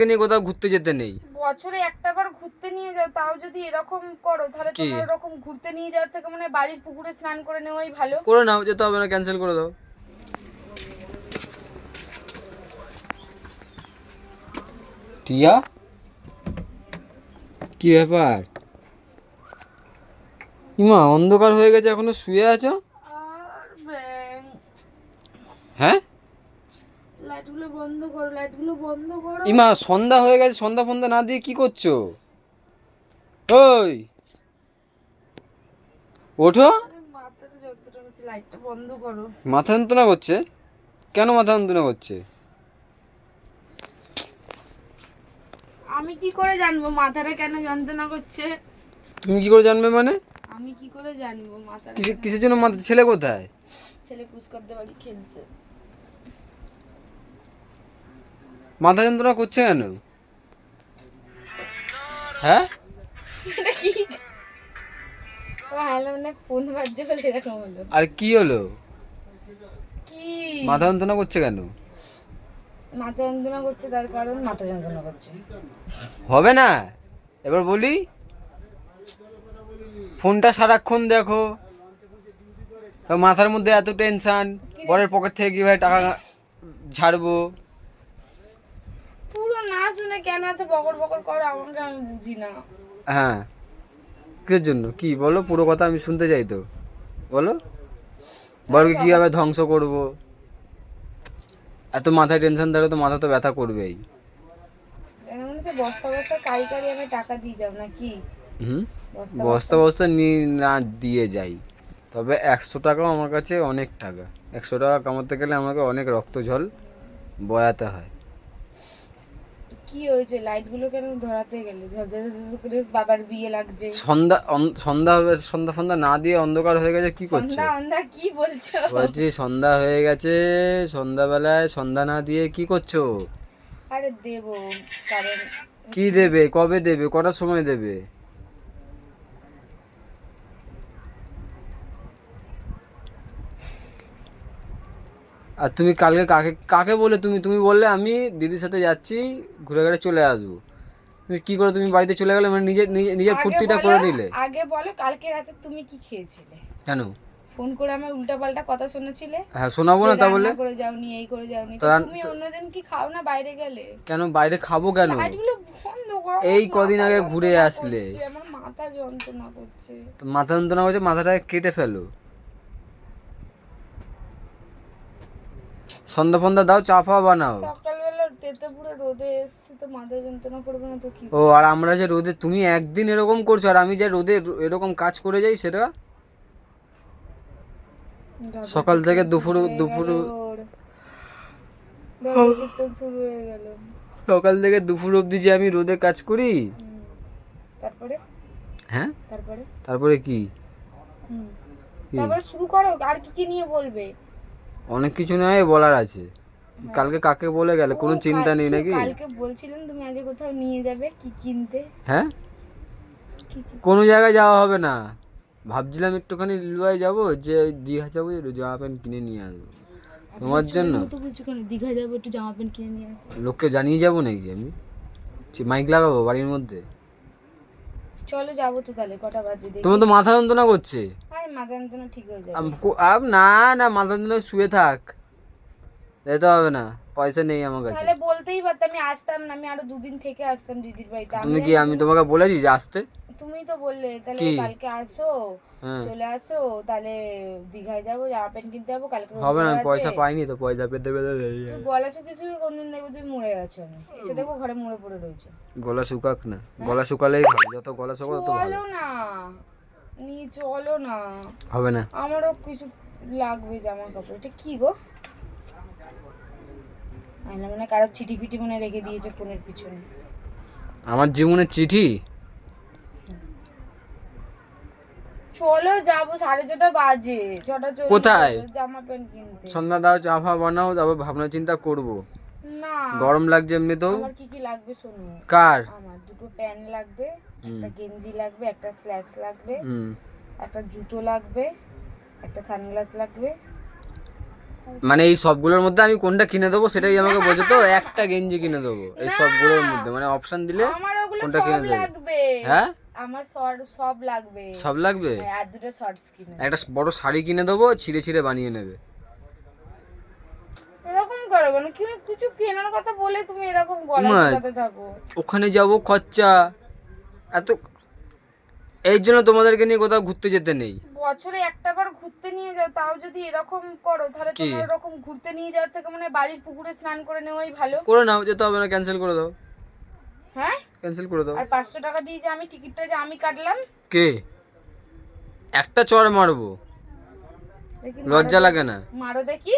নিয়ে কোথাও ঘুরতে যেতে নেই। বছরে একটা বার ঘুরতে নিয়ে যাও, তাও যদি এরকম করো তাহলে তোমার এরকম ঘুরতে নিয়ে যাওয়ার থেকে মানে বাড়ির পুকুরে স্নান করে নেওয়াই ভালো। করে নাও, যেতে হবে না, ক্যান্সেল করে দাও। টিয়া কি ব্যাপার? ইমা অন্ধকার হয়ে গেছে, এখনো শুয়ে আছো? হ্যাঁ, লাইটগুলো বন্ধ করো, লাইটগুলো বন্ধ করো। ইমা সন্ধ্যা হয়ে গেছে, সন্ধ্যা ফন্দা না দিয়ে কি করছো? ওই ওঠো। মাথাতে যন্ত্রণা করছে, লাইটটা বন্ধ করো। মাথা যন্ত্রণা করছে? কেন মাথা যন্ত্রণা করছে? আমি কি করে জানবো মাথাটা কেন যন্ত্রণা করছে? তুমি কি করে জানবে মানে? আমি কি করে জানবো মাথাটা? কিসের জন্য মাথা? ছেলে কোথায়? ছেলে পুস্কার দিয়ে বাড়ি খেলছে। মাথা যন্ত্রণা করছে কেন? হ্যাঁ, এটা কি? ও হ্যালো, মানে ফোন বাজছে বলে এরকম হলো। আর কি হলো? কি মাথা যন্ত্রণা করছে কেন? মাথা যন্ত্রণা করছে তার কারণ মাথা যন্ত্রণা করছে। হবে না, এবার বলি। ফোনটা সারাক্ষণ দেখো, তো মাথার মধ্যে এত টেনশন, বরের পকেট থেকে কিভাবে টাকা ঝাড়বো। পুরো না শুনে কেন এত বকর বকর করো আমাকে, আমি বুঝি না। হ্যাঁ, কিসের জন্য কি বলো? পুরো কথা আমি শুনতে চাই তো, বলো। বরকে কীভাবে ধ্বংস করব? এত মাথায় টেনশন থাকলে তো মাথা তো ব্যথা করবেই। মনে হচ্ছে বস্তা বস্তা কারি কারি আমি টাকা দিয়ে যাব নাকি? হুম, বস্তা বস্তা না দিয়ে যাই, তবে 100 টাকাও আমার কাছে অনেক টাকা। 100 টাকা কামাতে গেলে আমাকে অনেক রক্ত জল বয়াতে হয়। কি হয়েছে? লাইটগুলো কেন ধরাতে গেলে? ঝপঝপ করে বাবার বিয়ে লাগছে। সন্ধ্যা হবে, সন্ধ্যা ফন্ধ্যা না দিয়ে অন্ধকার হয়ে গেছে, কি করছো? সন্ধ্যা অন্ধা কি বলছো? বলছি সন্ধ্যা হয়ে গেছে, সন্ধ্যাবেলায় সন্ধ্যা না দিয়ে কি করছো? আরে দেবো, কারণ কি দেবে? কবে দেবে? কটার সময় দেবে? আর তুমি কালকে কাকে কাকে বলে তুমি তুমি বললে আমি দিদির সাথে যাচ্ছি, ঘুরে ঘুরে চলে আসবো। তুমি কি করে তুমি বাড়িতে চলে গেলে, মানে নিজের নিজের ফুর্তিটা করে নিলে? আগে বলো কালকে রাতে তুমি কি খেয়েছিলে? কেন ফোন করে আমার উল্টাপাল্টা কথা শুনেছিলে। হ্যাঁ, শোনাবো না তা বলে? রান্না করে যাওনি, এই করে যাওনি, তো তুমি অন্যদিন কি খাও না বাইরে গেলে? কেন বাইরে খাবো কেন? লাইটগুলো বন্ধ করো। এই কদিন আগে ঘুরে আসলে। আমার মাথা যন্ত্রণা করছে। তো মাথা যন্ত্রণা হচ্ছে, মাথাটাকে কেটে ফেলো। সন্ধ্যা ফন্দা দাও, চা ফা বানাও। সকালবেলা তেতে পুরো রোদে এসছে, তো মাথা যন্ত্রণা করবে না তো কি? ও, আর আমরা যে রোদে, তুমি একদিন এরকম করছো আর আমি যে রোদে এরকম কাজ করে যাই, সেটা সকাল থেকে দুপুর শুরু হয়ে গেল। সকাল থেকে দুপুর অবধি যে আমি রোদে কাজ করি। তারপরে? হ্যাঁ, তারপরে? তারপরে কি? তারপরে শুরু করো, আর কি কি নিয়ে বলবে? অনেক কিছু নয় বলার আছে। কালকে কাকে বলে গেলে, কোনো চিন্তা নেই নাকি? কালকে বলছিলেন তুমি আজ কোথাও নিয়ে যাবে, কি কিনতে? হ্যাঁ, কোনো জায়গায় যাওয়া হবে না, ভাবছিলাম একটুখানি লিলুয়ায় যাবো, যে দীঘা যাবো, জামা প্যান্ট কিনে নিয়ে আসবো তোমার জন্য। তো বলছো কেন দীঘা যাবো, একটু জামা প্যান্ট কিনে নিয়ে আসবো? লোককে জানিয়ে যাবো নাকি আমি? মাইক লাগাবো বাড়ির মধ্যে? চলো যাবো তো তাহলে, কটা বাজে দেখি? তোমার তো মাথা যন্ত্রণা করছে। আরে মাথা যন্ত্রণা ঠিক হয়ে যাবে। না না, মাথা যন্ত্রণা শুয়ে থাক, যেতে হবে না, পয়সা নেই আমার কাছে। তাহলে বলতেই পারতাম, আমি আসতাম না, আমি আরো দুদিন থেকে আসতাম দিদির বাড়িতে। তুমি কি, আমি তোমাকে বলেছি যে আসতে? তুমি তো বললে তাহলে কালকে আসো, চলে আসো, তাহলে দীঘায় যাবো, জামা প্যান্ট কিনতে যাবো কালকে। হবে না, পয়সা পাইনি তো, পয়সা পেতে পেতে তুই গলা শুকিয়ে শুকিয়ে কোনদিন দেখবো তুমি মরে গেছো, আমি এসে দেখবো ঘরে মরে পড়ে রয়েছো। গলা শুকাক না, গলা শুকালেই ভালো, যত গলা শুকাও তত ভালো। চলো না, নিয়ে চলো না। হবে না, আমারও কিছু লাগবে জামা কাপড়। এটা কি গো? আয়না মানে কারো চিঠি ফিটি মনে রেখে দিয়েছে ফোনের পিছনে। আমার জীবনের চিঠি? চলো যাবো, 6:30 বাজে, 6:40। কোথায়? জামা প্যান্ট কিনতে। সন্ধ্যা দাও, চা ফা বানাও, তারপর ভাবনা চিন্তা করবো। না, গরম লাগছে এমনিতেও। আমার কি কি লাগবে শোনো। কার? আমার দুটো প্যান্ট লাগবে, একটা গেঞ্জি লাগবে, একটা স্ল্যাক্স লাগবে, একটা জুতো লাগবে, একটা সানগ্লাস লাগবে, মানে এই সবগুলোর মধ্যে আমি কোনটা কিনে দেবো সেটাই আমাকে বোঝো তো। একটা গেঞ্জি কিনে দেবো এই সবগুলোর মধ্যে, মানে অপশন দিলে আমার ওগুলো কোনটা সব কিনে দেবো? লাগবে। হ্যাঁ আমার সব লাগবে। সব লাগবে। হ্যাঁ, আর দুটো শর্টস কিনে একটা বড় শাড়ি কিনে দেবো, ছিঁড়ে ছিঁড়ে বানিয়ে নেবে। এরকম করো কেন? কিছু কেনার কথা বলে তুমি এরকম গলা মা, শুকাতে থাকো। ওখানে যাব খরচা এত, এই জন্য তোমাদেরকে নিয়ে কোথাও ঘুরতে যেতে নেই। বছরে একটা বার ঘুরতে নিয়ে যাও, তাও যদি এরকম করো তাহলে কি? তোমার ওরকম ঘুরতে নিয়ে যাওয়ার থেকে মানে বাড়ির পুকুরে স্নান করে নেওয়াই ভালো। করে নাও, যেতে হবে না, ক্যান্সেল করে দাও, হ্যাঁ, ক্যান্সেল করে দাও। আর 500 টাকা দিয়ে যে আমি টিকিটটা যে আমি কাটলাম, কে একটা চড় মারবো, দেখি লজ্জা লাগে না? মারো দেখি।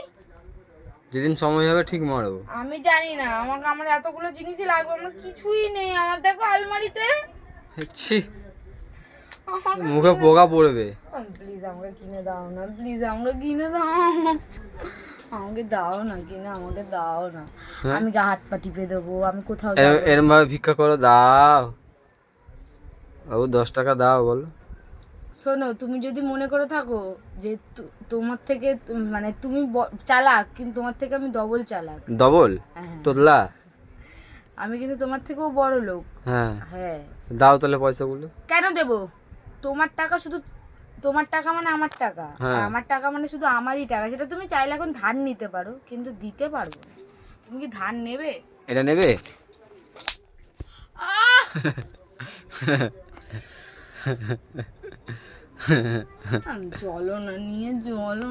যেদিন সময় হবে ঠিক মারবো। আমি জানি না, আমার এতগুলো জিনিসই লাগবে, আমার কিছুই নেই। আমার দেখো আলমারিতে। ছি, মুখে পোকা পড়বে। প্লিজ আমাকে কিনে দাও না, প্লিজ আমাকে কিনে দাও, আমাকে দাও না কিনে, আমাকে দাও না। হ্যাঁ? আমি হাত পা টিপে দেবো, আমি কোথাও যাবো। এরম ভাবে ভিক্ষা করো, দাও বাবু 10 টাকা দাও বলো। শোনো, তুমি যদি মনে করে থাকো যে তোমার থেকে মানে তুমি চালাক, কিন্তু তোমার থেকে আমি ডবল চালাক। ডবল হ্যাঁ, তোদলা? আমি কিন্তু তোমার থেকেও বড় লোক। হ্যাঁ হ্যাঁ, দাও তাহলে পয়সাগুলো। কেন দেবো? তোমার টাকা শুধু তোমার টাকা মানে আমার টাকা, হ্যাঁ। আর আমার টাকা মানে শুধু আমারই টাকা। সেটা তুমি চাইলে এখন ধার নিতে পারো, কিন্তু দিতে পারবো না। তুমি কি ধার নেবে? এটা নেবে? চলো না, নিয়ে চলো।